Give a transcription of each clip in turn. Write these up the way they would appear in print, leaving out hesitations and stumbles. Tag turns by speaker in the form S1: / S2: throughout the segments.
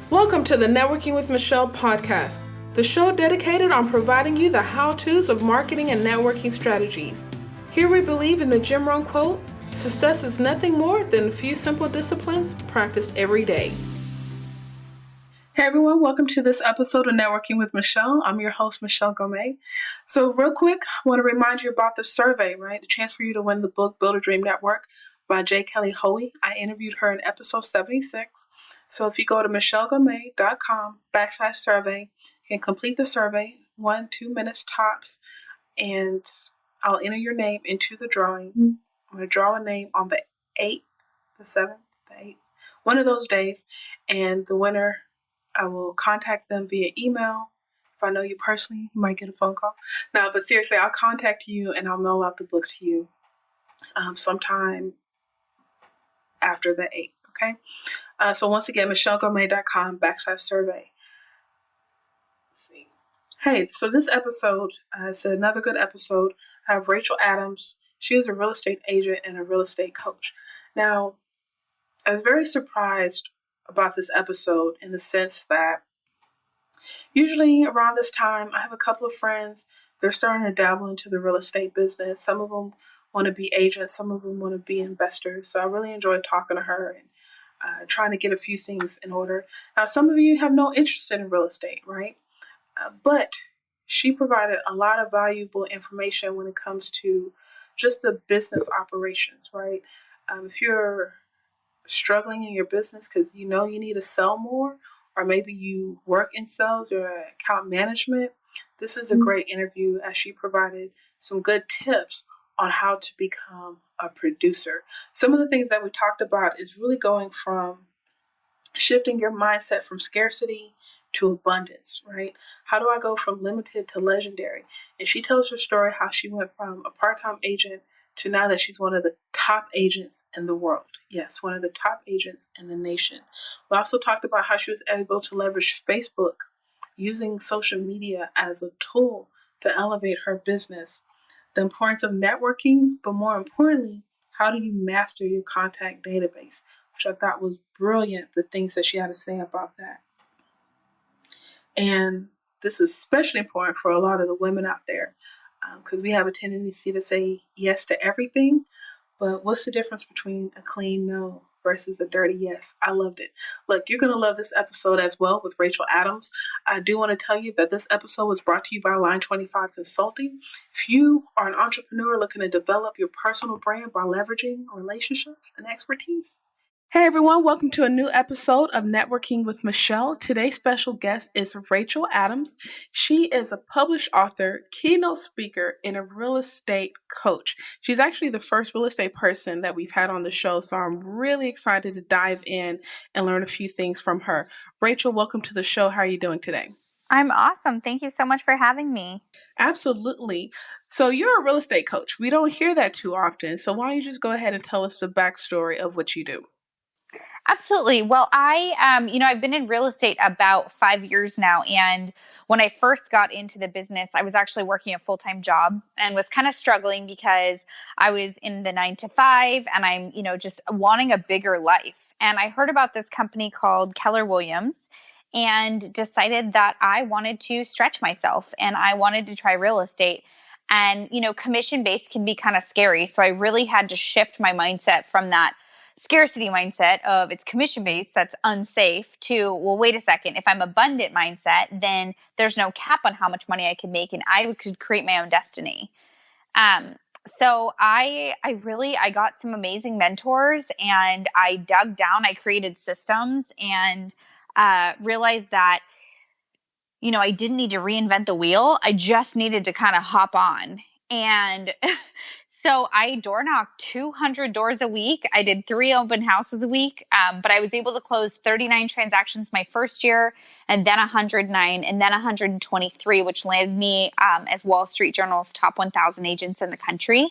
S1: Welcome to the Networking with Michelle podcast, the show dedicated on providing you the how-tos of marketing and networking strategies. Here we believe in the Jim Rohn quote, success is nothing more than a few simple disciplines practiced every day. Hey everyone, welcome to this episode of Networking with Michelle. I'm your host, Michelle Gomez. So real quick, I want to remind you about the survey, right? The chance for you to win the book, Build a Dream Network by J. Kelly Hoey. I interviewed her in episode 76. So if you go to michellegomez.com/survey, you can complete the survey, 1-2 minutes tops, and I'll enter your name into the drawing. I'm going to draw a name on the 8th, the 7th, the 8th, one of those days, and the winner, I will contact them via email. If I know you personally, you might get a phone call. No, but seriously, I'll contact you and I'll mail out the book to you sometime after the 8th, okay? So once again, michellegomez.com/survey. Let's see. Hey, so this episode is another good episode. I have Rachel Adams. She is a real estate agent and a real estate coach. Now, I was very surprised about this episode in the sense that usually around this time, I have a couple of friends. They're starting to dabble into the real estate business. Some of them want to be agents. Some of them want to be investors. So I really enjoyed talking to her and trying to get a few things in order. Now, some of you have no interest in real estate, right? But she provided a lot of valuable information when it comes to just the business operations, right? If you're struggling in your business because you know you need to sell more, or maybe you work in sales or account management, this is a great interview as she provided some good tips on how to become a producer. Some of the things that we talked about is really going from shifting your mindset from scarcity to abundance, right? How do I go from limited to legendary? And she tells her story how she went from a part-time agent to now that she's one of the top agents in the world. Yes, one of the top agents in the nation. We also talked about how she was able to leverage Facebook using social media as a tool to elevate her business. The importance of networking, but more importantly, how do you master your contact database? Which I thought was brilliant, the things that she had to say about that. And this is especially important for a lot of the women out there because we have a tendency to say yes to everything. But what's the difference between a clean no versus a dirty yes? I loved it. Look, you're going to love this episode as well with Rachel Adams. I do want to tell you that this episode was brought to you by Line 25 Consulting. If you are an entrepreneur looking to develop your personal brand by leveraging relationships and expertise. Hey everyone, welcome to a new episode of Networking with Michelle. Today's special guest is Rachel Adams. She is a published author, keynote speaker, and a real estate coach. She's actually the first real estate person that we've had on the show, so I'm really excited to dive in and learn a few things from her. Rachel, welcome to the show. How are you doing today?
S2: I'm awesome. Thank you so much for having me.
S1: Absolutely. So you're a real estate coach. We don't hear that too often. So why don't you just go ahead and tell us the backstory of what you do?
S2: Absolutely. Well, I've been in real estate about 5 years now. And when I first got into the business, I was actually working a full-time job and was kind of struggling because I was in the 9 to 5 and I'm, just wanting a bigger life. And I heard about this company called Keller Williams and decided that I wanted to stretch myself and I wanted to try real estate. And, commission-based can be kind of scary. So I really had to shift my mindset from that scarcity mindset of it's commission-based, that's unsafe, to, well, wait a second, if I'm abundant mindset, then there's no cap on how much money I can make and I could create my own destiny. So I got some amazing mentors and I dug down, I created systems and realized that, I didn't need to reinvent the wheel. I just needed to kind of hop on. And so I door knocked 200 doors a week. I did 3 open houses a week, but I was able to close 39 transactions my first year, and then 109, and then 123, which landed me as Wall Street Journal's top 1,000 agents in the country.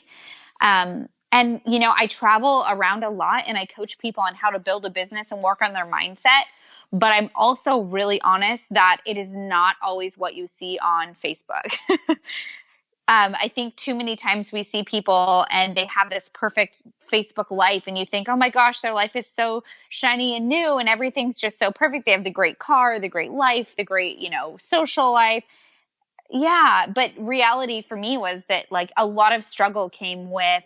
S2: And, I travel around a lot, and I coach people on how to build a business and work on their mindset. But I'm also really honest that it is not always what you see on Facebook. I think too many times we see people and they have this perfect Facebook life, and you think, oh my gosh, their life is so shiny and new and everything's just so perfect. They have the great car, the great life, the great, social life. Yeah. But reality for me was that like a lot of struggle came with,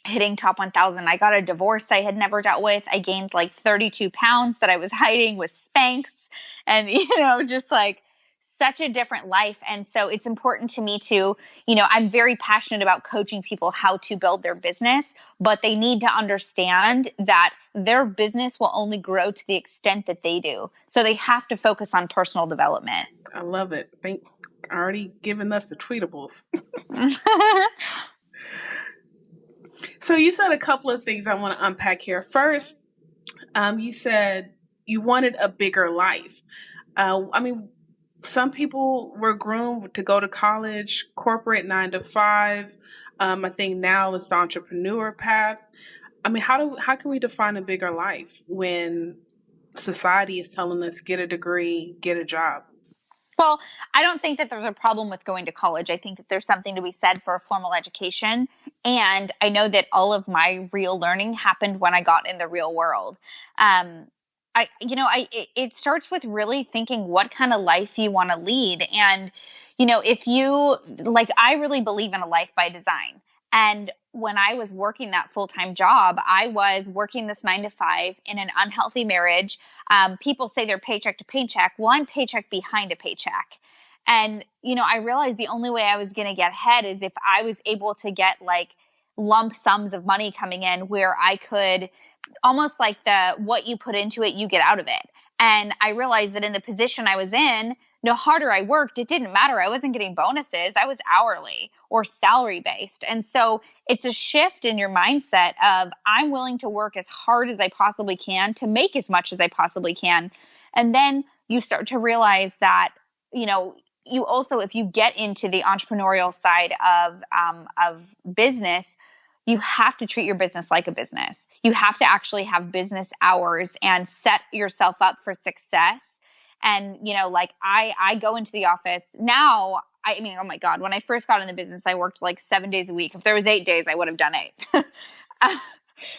S2: hitting top 1000. I got a divorce I had never dealt with. I gained like 32 pounds that I was hiding with Spanx, and, just like such a different life. And so it's important to me to, I'm very passionate about coaching people how to build their business, but they need to understand that their business will only grow to the extent that they do. So they have to focus on personal development.
S1: I love it. Thank already giving us the tweetables. So you said a couple of things I want to unpack here. First, you said you wanted a bigger life. Some people were groomed to go to college, corporate 9 to 5. I think now it's the entrepreneur path. How can we define a bigger life when society is telling us get a degree, get a job?
S2: Well, I don't think that there's a problem with going to college. I think that there's something to be said for a formal education. And I know that all of my real learning happened when I got in the real world. Um, it starts with really thinking what kind of life you want to lead. And, if you like, I really believe in a life by design. And when I was working that full-time job, I was working this 9 to 5 in an unhealthy marriage. People say they're paycheck to paycheck. Well, I'm paycheck behind a paycheck. And, I realized the only way I was going to get ahead is if I was able to get like lump sums of money coming in where I could almost like what you put into it, you get out of it. And I realized that in the position I was in, no harder I worked, it didn't matter. I wasn't getting bonuses. I was hourly or salary based. And so it's a shift in your mindset of I'm willing to work as hard as I possibly can to make as much as I possibly can. And then you start to realize that, you also, if you get into the entrepreneurial side of business, you have to treat your business like a business. You have to actually have business hours and set yourself up for success. And, like I go into the office now. Oh my God, when I first got in the business, I worked like 7 days a week. If there was 8 days, I would have done 8.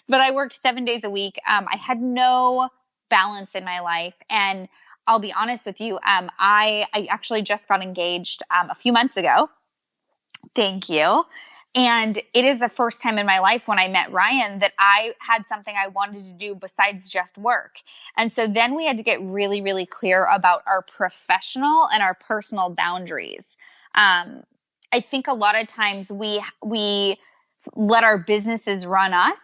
S2: But I worked 7 days a week. I had no balance in my life. And I'll be honest with you. I actually just got engaged a few months ago. Thank you. And it is the first time in my life when I met Ryan that I had something I wanted to do besides just work. And so then we had to get really, really clear about our professional and our personal boundaries. I think a lot of times we let our businesses run us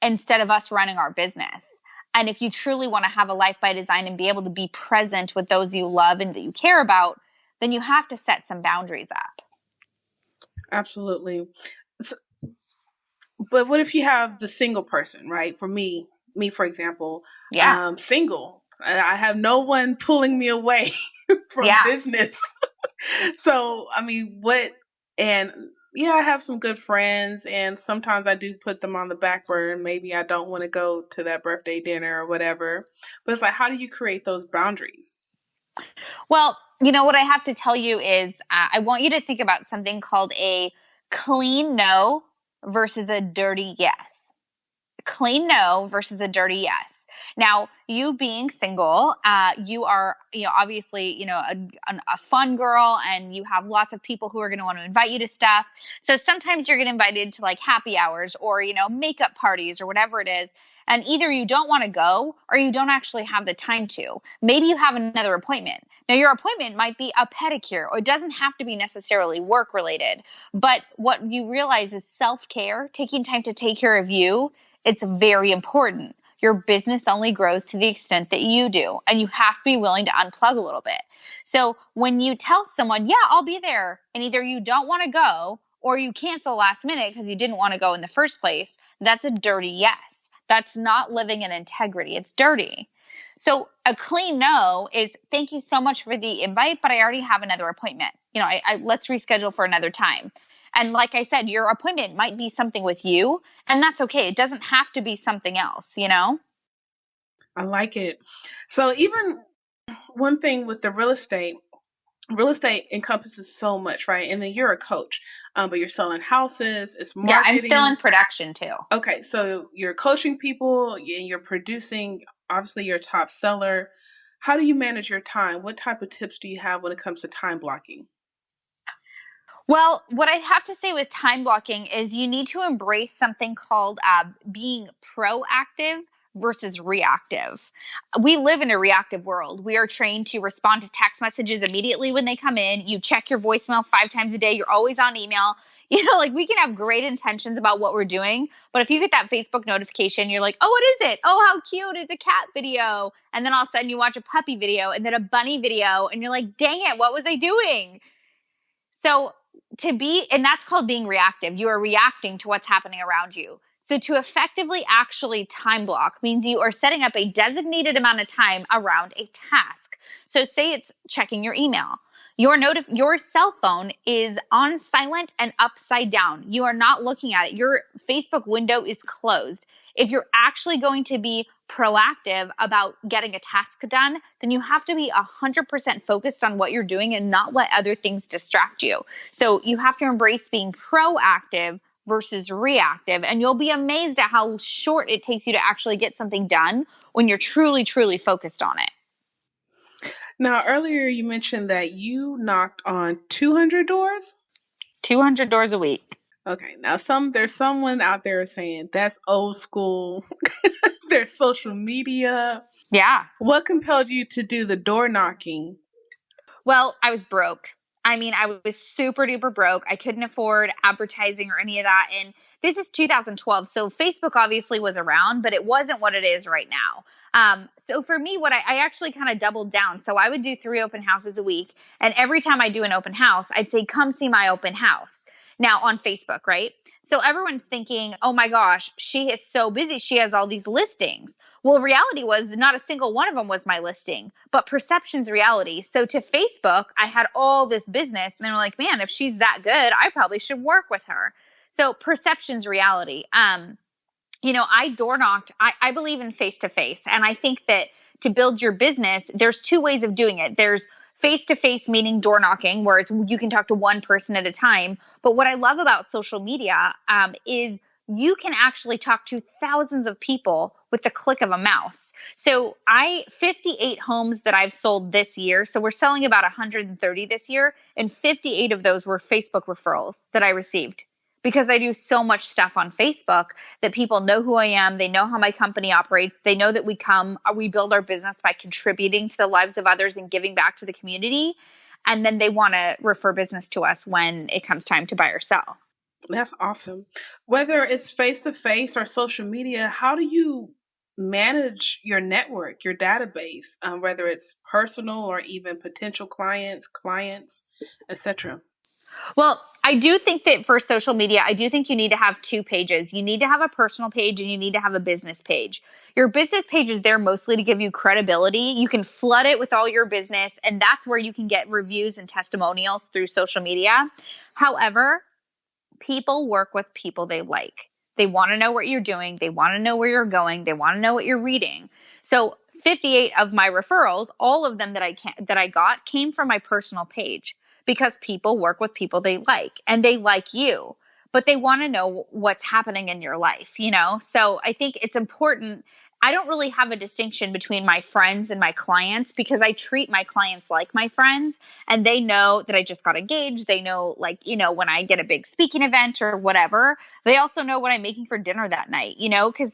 S2: instead of us running our business. And if you truly want to have a life by design and be able to be present with those you love and that you care about, then you have to set some boundaries up.
S1: Absolutely. But what if you have the single person, right? For me, for example,
S2: Yeah.
S1: single. I have no one pulling me away from business. So, and yeah, I have some good friends, and sometimes I do put them on the back burner. Maybe I don't want to go to that birthday dinner or whatever. But it's like, how do you create those boundaries?
S2: Well, what I have to tell you is I want you to think about something called a clean no versus a dirty yes. Clean no versus a dirty yes. Now, you being single, you are, obviously, a fun girl, and you have lots of people who are going to want to invite you to stuff. So sometimes you're getting invited to like happy hours or, makeup parties or whatever it is. And either you don't want to go or you don't actually have the time to. Maybe you have another appointment. Now, your appointment might be a pedicure, or it doesn't have to be necessarily work related. But what you realize is self-care, taking time to take care of you, it's very important. Your business only grows to the extent that you do, and you have to be willing to unplug a little bit. So when you tell someone, yeah, I'll be there, and either you don't want to go or you cancel last minute because you didn't want to go in the first place, that's a dirty yes. That's not living in integrity. It's dirty. So a clean no is thank you so much for the invite, but I already have another appointment. Let's reschedule for another time. And like I said, your appointment might be something with you, and that's okay. It doesn't have to be something else,
S1: I like it. So even one thing with the real estate, real estate encompasses so much, right? And then you're a coach, but you're selling houses, it's
S2: Yeah, I'm still
S1: marketing.
S2: in production too.
S1: Okay, so you're coaching people, and you're producing, obviously, you're a top seller. How do you manage your time? What type of tips do you have when it comes to time blocking?
S2: Well, what I have to say with time blocking is you need to embrace something called being proactive versus reactive. We live in a reactive world. We are trained to respond to text messages immediately when they come in. You check your voicemail 5 times a day. You're always on email. Like we can have great intentions about what we're doing, but if you get that Facebook notification, you're like, oh, what is it? Oh, how cute. It's a cat video. And then all of a sudden you watch a puppy video and then a bunny video, and you're like, dang it, what was I doing? So and that's called being reactive. You are reacting to what's happening around you. So to effectively actually time block means you are setting up a designated amount of time around a task. So say it's checking your email. Your cell phone is on silent and upside down. You are not looking at it. Your Facebook window is closed. If you're actually going to be proactive about getting a task done, then you have to be 100% focused on what you're doing and not let other things distract you. So you have to embrace being proactive versus reactive, and you'll be amazed at how short it takes you to actually get something done when you're truly, truly focused on it.
S1: Now, earlier you mentioned that you knocked on 200 doors.
S2: 200 doors a week.
S1: Okay, now there's someone out there saying that's old school. There's social media.
S2: Yeah.
S1: What compelled you to do the door knocking?
S2: Well, I was broke. I mean, I was super duper broke. I couldn't afford advertising or any of that. And this is 2012. So Facebook obviously was around, but it wasn't what it is right now. So for me, what I actually kind of doubled down. So I would do 3 open houses a week. And every time I do an open house, I'd say, come see my open house. Now on Facebook, right? So everyone's thinking, oh my gosh, she is so busy. She has all these listings. Well, reality was not a single one of them was my listing, but perception's reality. So to Facebook, I had all this business, and they were like, man, if she's that good, I probably should work with her. So perception's reality. I door knocked. I believe in face to face. And I think that to build your business, there's 2 ways of doing it. There's face to face, meaning door knocking, where you can talk to one person at a time. But what I love about social media is you can actually talk to thousands of people with the click of a mouse. So 58 homes that I've sold this year. So we're selling about 130 this year, and 58 of those were Facebook referrals that I received, because I do so much stuff on Facebook that people know who I am. They know how my company operates. They know that we build our business by contributing to the lives of others and giving back to the community. And then they want to refer business to us when it comes time to buy or sell.
S1: That's awesome. Whether it's face to face or social media, how do you manage your network, your database, whether it's personal or even potential clients, etc.?
S2: Well, I do think that for social media, I do think you need to have 2 pages. You need to have a personal page and you need to have a business page. Your business page is there mostly to give you credibility. You can flood it with all your business, and that's where you can get reviews and testimonials through social media. However, people work with people they like. They want to know what you're doing. They want to know where you're going. They want to know what you're reading. So 58 of my referrals, all of them that I got came from my personal page, because people work with people they like, and they like you, but they want to know what's happening in your life. So I think it's important. I don't really have a distinction between my friends and my clients, because I treat my clients like my friends, and they know that I just got engaged. They know, when I get a big speaking event or whatever, they also know what I'm making for dinner that night, because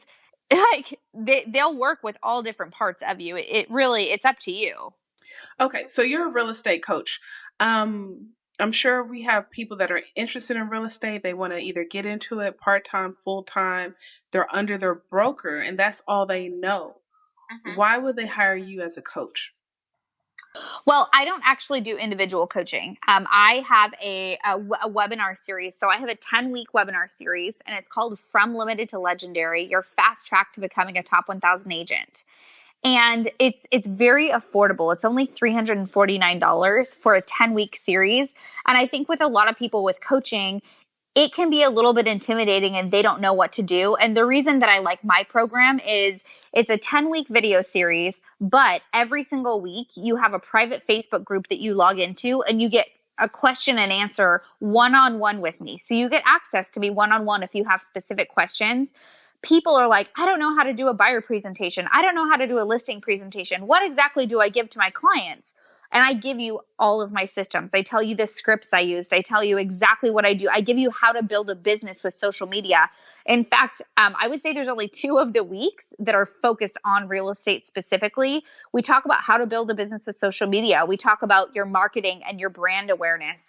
S2: they'll work with all different parts of you. It's up to you.
S1: Okay, so you're a real estate coach. I'm sure we have people that are interested in real estate. They want to either get into it part-time, full-time. They're under their broker, and that's all they know. Mm-hmm. Why would they hire you as a coach?
S2: Well, I don't actually do individual coaching. I have a webinar series. So I have a 10-week webinar series, and it's called From Limited to Legendary, your fast track to becoming a top 1,000 agent. And it's very affordable. It's only $349 for a 10-week series. And I think with a lot of people with coaching, it can be a little bit intimidating and they don't know what to do. And the reason that I like my program is it's a 10-week video series, but every single week you have a private Facebook group that you log into and you get a question and answer one-on-one with me. So you get access to me one-on-one if you have specific questions. People are like, I don't know how to do a buyer presentation. I don't know how to do a listing presentation. What exactly do I give to my clients? And I give you all of my systems. I tell you the scripts I use. I tell you exactly what I do. I give you how to build a business with social media. In fact, I would say there's only 2 of the weeks that are focused on real estate specifically. We talk about how to build a business with social media. We talk about your marketing and your brand awareness,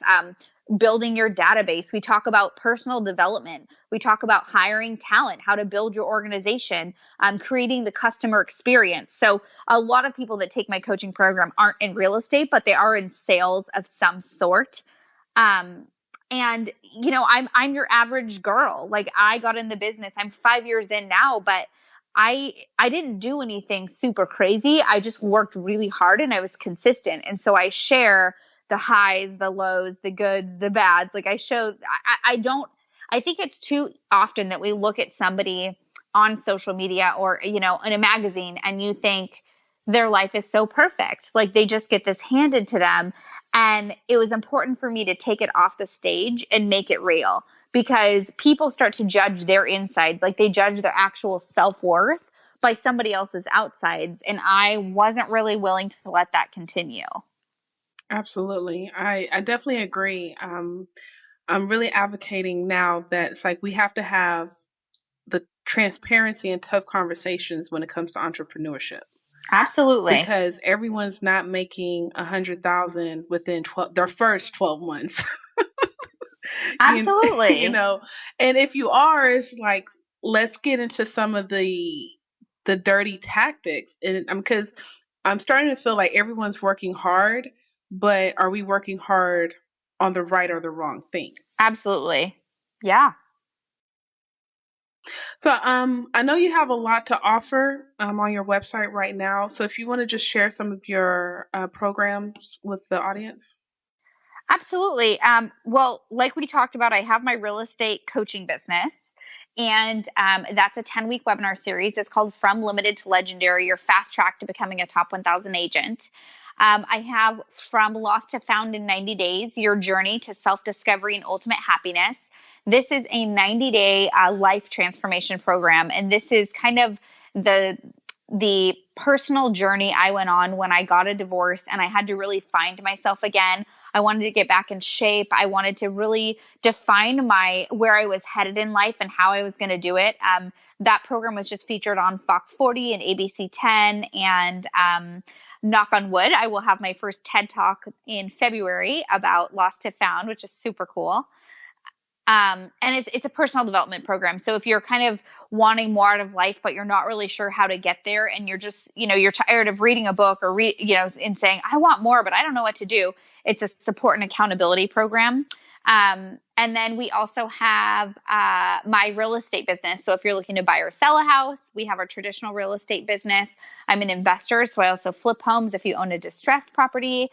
S2: building your database. We talk about personal development. We talk about hiring talent, how to build your organization, creating the customer experience. So a lot of people that take my coaching program aren't in real estate, but they are in sales of some sort. And I'm your average girl. Like, I got in the business. I'm 5 years in now, but I didn't do anything super crazy. I just worked really hard and I was consistent. And so I share the highs, the lows, the goods, the bads. Like, I think it's too often that we look at somebody on social media or, in a magazine and you think their life is so perfect. Like, they just get this handed to them. And it was important for me to take it off the stage and make it real, because people start to judge their insides. Like, they judge their actual self-worth by somebody else's outsides. And I wasn't really willing to let that continue.
S1: Absolutely. I definitely agree. I'm really advocating now that it's like we have to have the transparency and tough conversations when it comes to entrepreneurship,
S2: Absolutely.
S1: because everyone's not making 100,000 within their first 12 months.
S2: Absolutely.
S1: And if you are, it's like, let's get into some of the dirty tactics. And because I'm starting to feel like everyone's working hard, but are we working hard on the right or the wrong thing?
S2: Absolutely. Yeah.
S1: So I know you have a lot to offer on your website right now. So if you want to just share some of your programs with the audience.
S2: Absolutely. Well, like we talked about, I have my real estate coaching business, and that's a 10-week webinar series. It's called From Limited to Legendary, your fast track to becoming a top 1,000 agent. I have From Lost to Found in 90 Days, your journey to self-discovery and ultimate happiness. This is a 90-day life transformation program, and this is kind of the personal journey I went on when I got a divorce and I had to really find myself again. I wanted to get back in shape. I wanted to really define where I was headed in life and how I was going to do it. That program was just featured on Fox 40 and ABC 10, and knock on wood, I will have my first TED Talk in February about Lost to Found, which is super cool. And it's a personal development program. So if you're kind of wanting more out of life, but you're not really sure how to get there, and you're just, you're tired of reading a book or and saying, I want more, but I don't know what to do. It's a support and accountability program. And then we also have my real estate business. So if you're looking to buy or sell a house, we have our traditional real estate business. I'm an investor, so I also flip homes if you own a distressed property.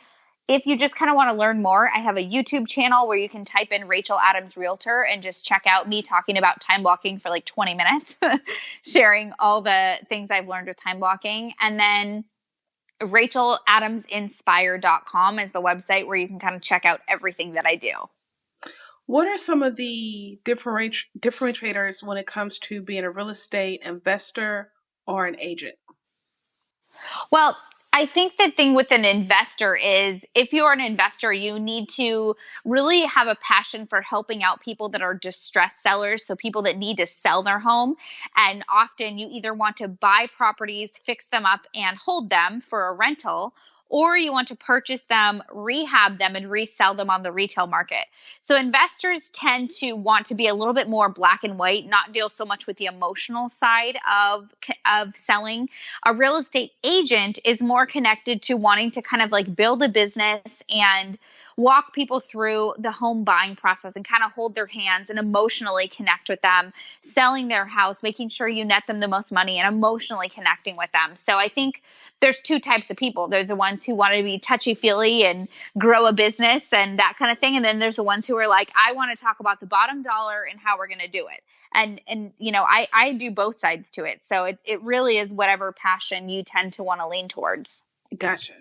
S2: If you just kind of want to learn more, I have a YouTube channel where you can type in Rachel Adams Realtor and just check out me talking about time blocking for like 20 minutes, sharing all the things I've learned with time blocking. And then RachelAdamsInspire.com is the website where you can kind of check out everything that I do.
S1: What are some of the differentiators when it comes to being a real estate investor or an agent?
S2: Well, I think the thing with an investor is, if you're an investor, you need to really have a passion for helping out people that are distressed sellers. So people that need to sell their home. And often you either want to buy properties, fix them up and hold them for a rental, or you want to purchase them, rehab them, and resell them on the retail market. So investors tend to want to be a little bit more black and white, not deal so much with the emotional side of selling. A real estate agent is more connected to wanting to kind of like build a business and walk people through the home buying process and kind of hold their hands and emotionally connect with them, selling their house, making sure you net them the most money and emotionally connecting with them. So I think there's two types of people. There's the ones who want to be touchy-feely and grow a business and that kind of thing. And then there's the ones who are like, I want to talk about the bottom dollar and how we're going to do it. And I do both sides to it. So it really is whatever passion you tend to want to lean towards.
S1: Gotcha.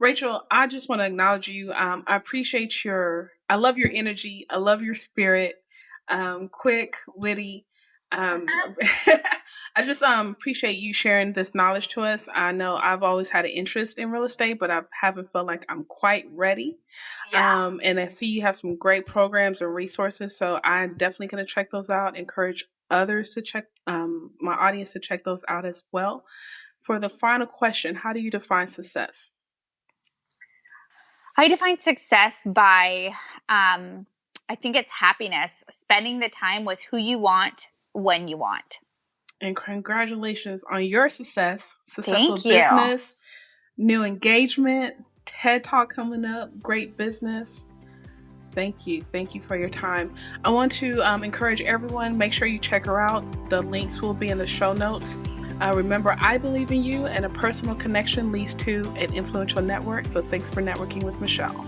S1: Rachel, I just want to acknowledge you. I appreciate I love your energy. I love your spirit. Quick, witty. I just appreciate you sharing this knowledge to us. I know I've always had an interest in real estate, but I haven't felt like I'm quite ready.
S2: Yeah.
S1: And I see you have some great programs and resources, so I'm definitely going to check those out. Encourage others to check, my audience to check those out as well. For the final question, how do you define success?
S2: I define success by, I think it's happiness, spending the time with who you want when you want.
S1: And congratulations on your successful
S2: Thank you.
S1: business, new engagement, TED Talk coming up, great business. Thank you for your time. I want to encourage everyone, make sure you check her out. The links will be in the show notes. Remember, I believe in you, and a personal connection leads to an influential network. So thanks for networking with Michelle.